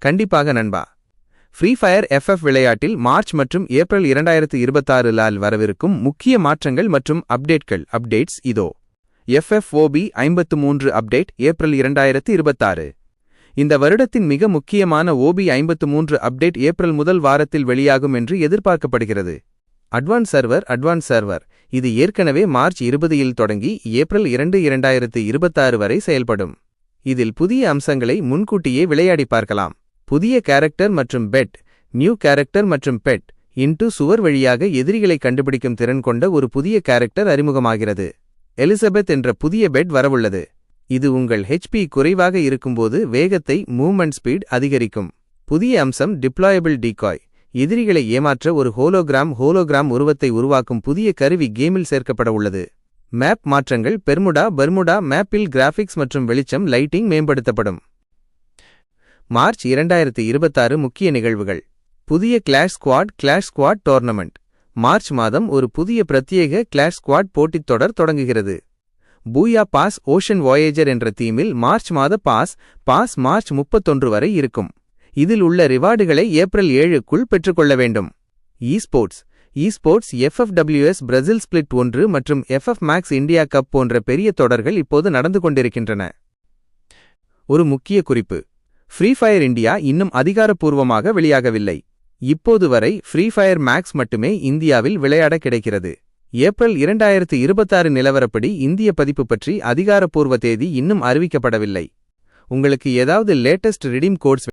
கண்டிப்பாக நண்பா. Free fire FF விளையாட்டில் மார்ச் மற்றும் ஏப்ரல் 2026 வரவிருக்கும் முக்கிய மாற்றங்கள் மற்றும் அப்டேட்ஸ் இதோ. FFOB 53 update April 2026. இந்த வருடத்தின் மிக முக்கியமான OB 53 அப்டேட் ஏப்ரல் முதல் வாரத்தில் வெளியாகும் என்று எதிர்பார்க்கப்படுகிறது. அட்வான்ஸ் சர்வர் இது ஏற்கனவே மார்ச் 20இல் தொடங்கி ஏப்ரல் 2, 2026 வரை செயல்படும். இதில் புதிய அம்சங்களை முன்கூட்டியே விளையாடி பார்க்கலாம். புதிய கேரக்டர் மற்றும் நியூ கேரக்டர் மற்றும் இன்டு சுவர் வழியாக எதிரிகளை கண்டுபிடிக்கும் திறன் கொண்ட ஒரு புதிய கேரக்டர் அறிமுகமாகிறது. எலிசபெத் என்ற புதிய வரவுள்ளது. இது உங்கள் HP குறைவாக இருக்கும்போது வேகத்தை மூவ்மெண்ட் ஸ்பீட் அதிகரிக்கும். புதிய அம்சம் டிப்ளாயபிள் டீகாய். எதிரிகளை ஏமாற்ற ஒரு ஹோலோகிராம் உருவத்தை உருவாக்கும் புதிய கருவி கேமில் சேர்க்கப்பட உள்ளது. மேப் மாற்றங்கள் பெர்முடா மேப்பில் கிராபிக்ஸ் மற்றும் வெளிச்சம் லைட்டிங் மேம்படுத்தப்படும். மார்ச் 2026 முக்கிய நிகழ்வுகள். புதிய கிளாஷ் ஸ்குவாட் டோர்னமெண்ட். மார்ச் மாதம் ஒரு புதிய பிரத்யேக கிளாஷ் ஸ்குவாட் போட்டித் தொடர் தொடங்குகிறது. பூயா பாஸ் ஓஷன் வாயேஜர் என்ற தீமில் மார்ச் மாத பாஸ் மார்ச் 31 வரை இருக்கும். இதில் உள்ள ரிவார்டுகளை ஏப்ரல் 7க்குள் பெற்றுக்கொள்ள வேண்டும். eSports FFWS பிரேசில் ஸ்பிளிட் 1 மற்றும் FF மேக்ஸ் இந்தியா கப் போன்ற பெரிய தொடர்கள் இப்போது நடந்து கொண்டிருக்கின்றன. ஒரு முக்கிய குறிப்பு: ஃப்ரீ ஃபயர் இந்தியா இன்னும் அதிகாரப்பூர்வமாக வெளியாகவில்லை. இப்போது வரை ஃப்ரீ ஃபயர் மேக்ஸ் மட்டுமே இந்தியாவில் விளையாட கிடைக்கிறது. ஏப்ரல் 2026 நிலவரப்படி இந்திய பதிப்பு பற்றி அதிகாரப்பூர்வ தேதி இன்னும் அறிவிக்கப்படவில்லை. உங்களுக்கு ஏதாவது லேட்டஸ்ட் ரிடீம் கோட்ஸ்